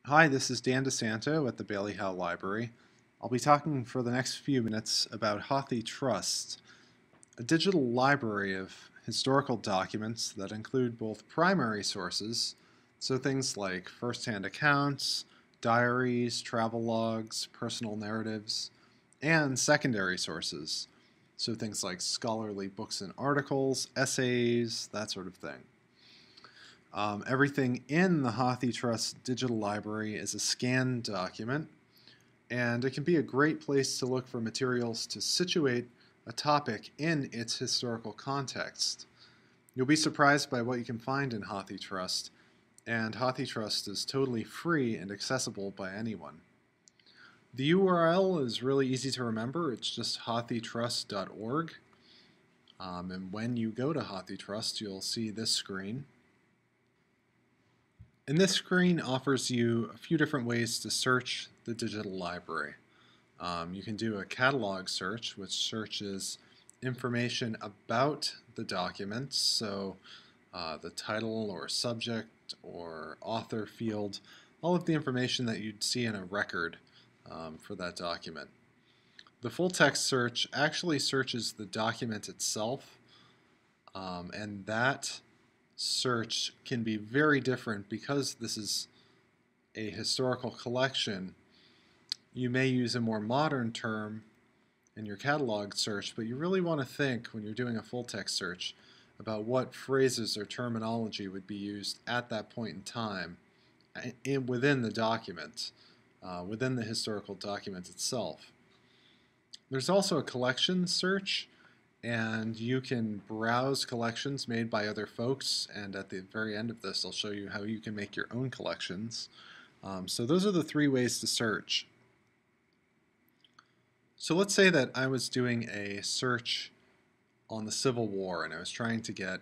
Hi, this is Dan DeSanto at the Bailey Howe Library. I'll be talking for the next few minutes about Hathi Trust, a digital library of historical documents that include both primary sources, so things like first-hand accounts, diaries, travel logs, personal narratives, and secondary sources, so things like scholarly books and articles, essays, that sort of thing. Everything in the Hathi Trust digital library is a scanned document, and it can be a great place to look for materials to situate a topic in its historical context. You'll be surprised by what you can find in Hathi Trust, and Hathi Trust is totally free and accessible by anyone. The URL is really easy to remember. It's just hathitrust.org. And when you go to Hathi Trust, you'll see this screen. And this screen offers you a few different ways to search the digital library. You can do a catalog search, which searches information about the documents, so the title or subject or author field, all of the information that you'd see in a record for that document. The full text search actually searches the document itself, and that search can be very different because this is a historical collection. You may use a more modern term in your catalog search, but you really want to think when you're doing a full text search about what phrases or terminology would be used at that point in time within the document, within the historical document itself. There's also a collection search, and you can browse collections made by other folks, and at the very end of this I'll show you how you can make your own collections. So those are the three ways to search. So let's say that I was doing a search on the Civil War and I was trying to get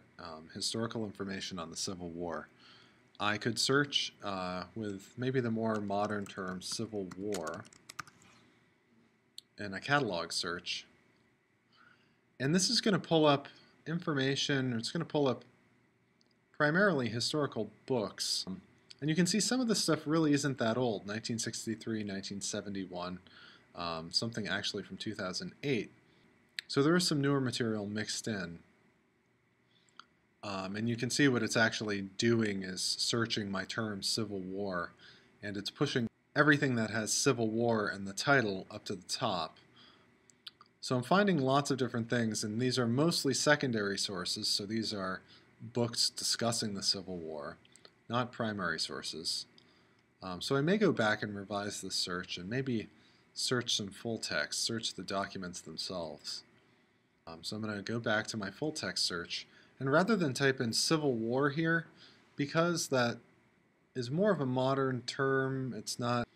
historical information on the Civil War. I could search with maybe the more modern term Civil War in a catalog search. And this is going to pull up information, it's going to pull up primarily historical books. And you can see some of the stuff really isn't that old, 1963, 1971, something actually from 2008. So there is some newer material mixed in. And you can see what it's actually doing is searching my term Civil War, and it's pushing everything that has Civil War in the title up to the top. So I'm finding lots of different things, and these are mostly secondary sources, so these are books discussing the Civil War, not primary sources. So I may go back and revise this search and maybe search some full text, search the documents themselves. So I'm going to go back to my full text search, and rather than type in Civil War here, because that is more of a modern term, it's not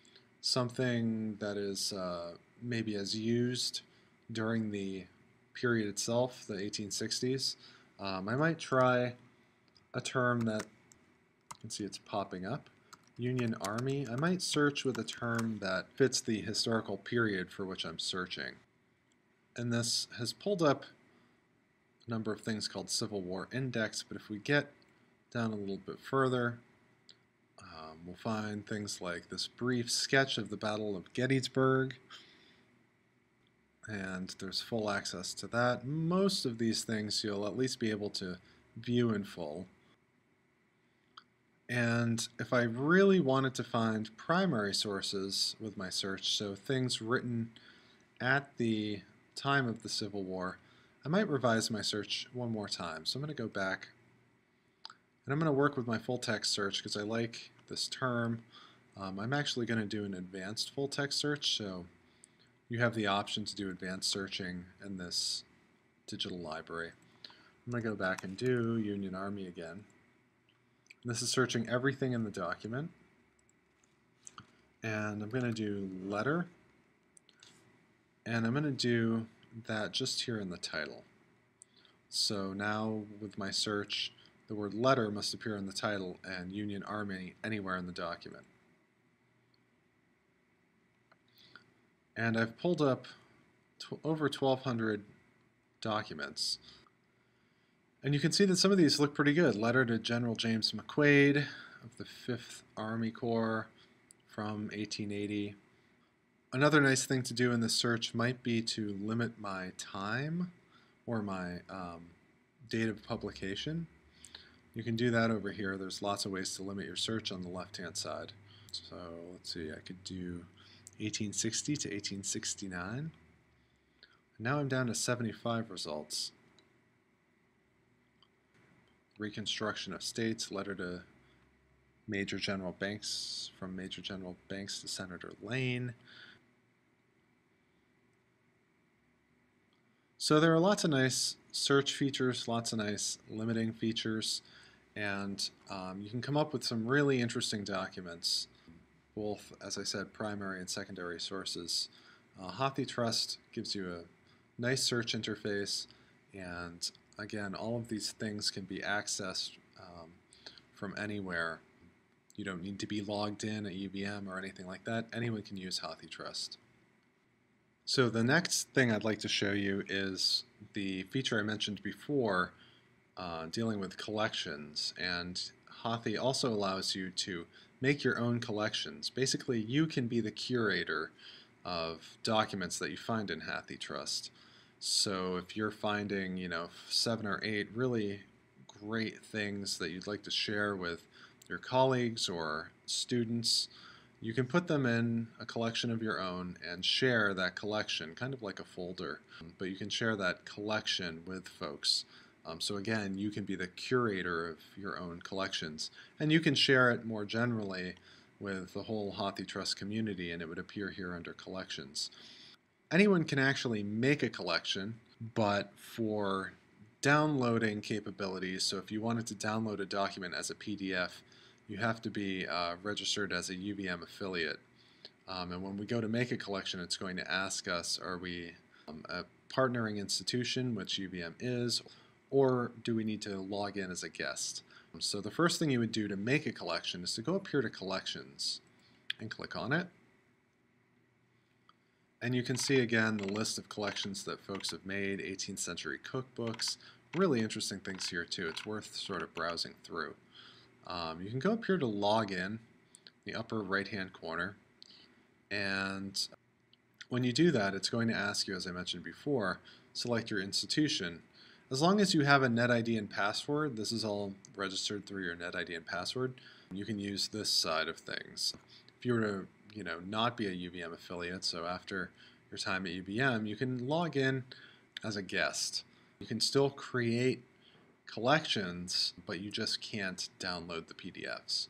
something that is maybe as used during the period itself, the 1860s. I might try a term that, you can see it's popping up, Union Army. I might search with a term that fits the historical period for which I'm searching. And this has pulled up a number of things called Civil War Index, but if we get down a little bit further, we'll find things like this brief sketch of the Battle of Gettysburg, and there's full access to that. Most of these things you'll at least be able to view in full. And if I really wanted to find primary sources with my search, so things written at the time of the Civil War, I might revise my search one more time. So I'm going to go back, and I'm going to work with my full text search because I like this term. I'm actually going to do an advanced full text search, so you have the option to do advanced searching in this digital library. I'm going to go back and do Union Army again. This is searching everything in the document. And I'm going to do letter. And I'm going to do that just here in the title. So now with my search, the word letter must appear in the title and Union Army anywhere in the document. And I've pulled up over 1,200 documents. And you can see that some of these look pretty good. Letter to General James McQuaid of the 5th Army Corps, from 1880. Another nice thing to do in this search might be to limit my time or my date of publication. You can do that over here. There's lots of ways to limit your search on the left-hand side. So let's see, I could do 1860 to 1869. Now I'm down to 75 results. Reconstruction of states, letter to Major General Banks, from Major General Banks to Senator Lane. So there are lots of nice search features, lots of nice limiting features, and you can come up with some really interesting documents, both, as I said, primary and secondary sources. Hathi Trust gives you a nice search interface, and again, all of these things can be accessed from anywhere. You don't need to be logged in at UVM or anything like that. Anyone can use Hathi Trust. So the next thing I'd like to show you is the feature I mentioned before, dealing with collections. And Hathi also allows you to make your own collections. Basically, you can be the curator of documents that you find in Hathi Trust. So if you're finding, 7 or 8 really great things that you'd like to share with your colleagues or students, you can put them in a collection of your own and share that collection, kind of like a folder, but you can share that collection with folks. So again, you can be the curator of your own collections, and you can share it more generally with the whole Hathi Trust community, and it would appear here under Collections. Anyone can actually make a collection, but for downloading capabilities, so if you wanted to download a document as a PDF, you have to be registered as a UVM affiliate. And when we go to make a collection, it's going to ask us, are we a partnering institution, which UVM is, or do we need to log in as a guest? So the first thing you would do to make a collection is to go up here to Collections and click on it. And you can see again the list of collections that folks have made, 18th century cookbooks, really interesting things here too. It's worth sort of browsing through. You can go up here to log in, the upper right hand corner, and when you do that, it's going to ask you, as I mentioned before, select your institution. As long as you have a NetID and password, this is all registered through your NetID and password, you can use this side of things. If you were to not be a UVM affiliate, so after your time at UVM, you can log in as a guest. You can still create collections, but you just can't download the PDFs.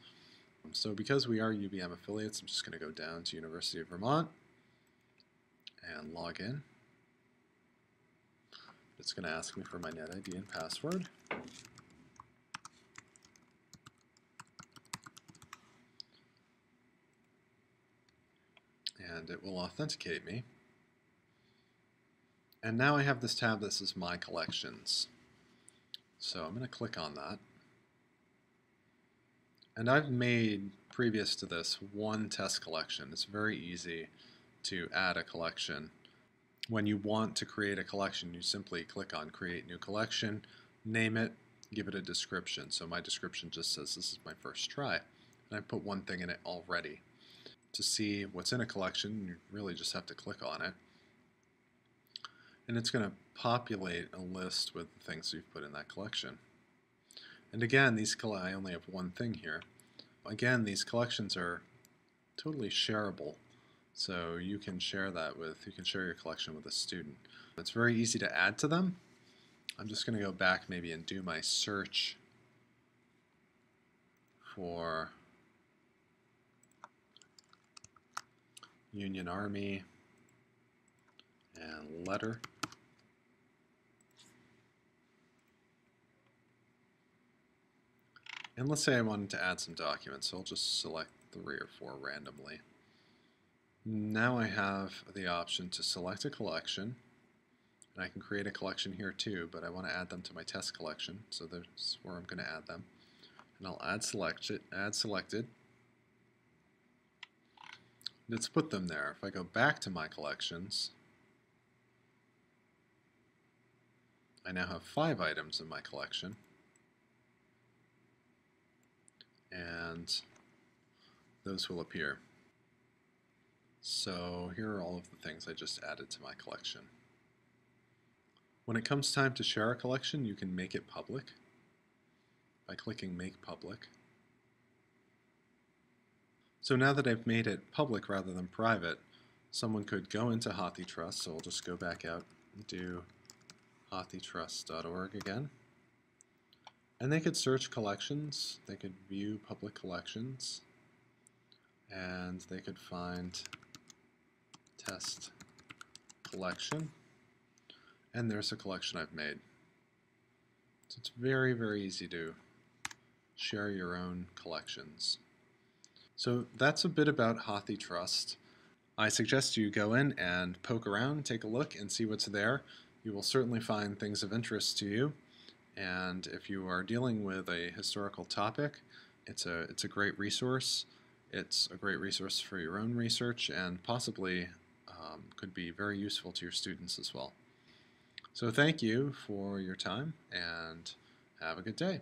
So because we are UVM affiliates, I'm just going to go down to University of Vermont and log in. It's going to ask me for my NetID and password. And it will authenticate me. And now I have this tab that says My Collections. So I'm going to click on that. And I've made, previous to this, one test collection. It's very easy to add a collection. When you want to create a collection, you simply click on Create New Collection, name it, give it a description. So my description just says this is my first try. And I put one thing in it already. To see what's in a collection, you really just have to click on it. And it's going to populate a list with the things you've put in that collection. And again, I only have one thing here. Again, these collections are totally shareable. So you can share your collection with a student. It's very easy to add to them. I'm just going to go back maybe and do my search for Union Army and letter. And let's say I wanted to add some documents, so I'll just select 3 or 4 randomly. Now I have the option to select a collection, and I can create a collection here too, but I want to add them to my test collection, so that's where I'm going to add them. And I'll add selected. Let's put them there. If I go back to my collections, I now have 5 items in my collection. And those will appear. So here are all of the things I just added to my collection. When it comes time to share a collection, you can make it public by clicking Make Public. So now that I've made it public rather than private, someone could go into Hathi Trust, so I'll just go back out and do hathitrust.org again. And they could search collections, they could view public collections, and they could find test collection, and there's a collection I've made. So it's very, very easy to share your own collections. So that's a bit about Hathi Trust. I suggest you go in and poke around, take a look, and see what's there. You will certainly find things of interest to you. And if you are dealing with a historical topic, it's a great resource. It's a great resource for your own research and possibly could be very useful to your students as well. So thank you for your time and have a good day.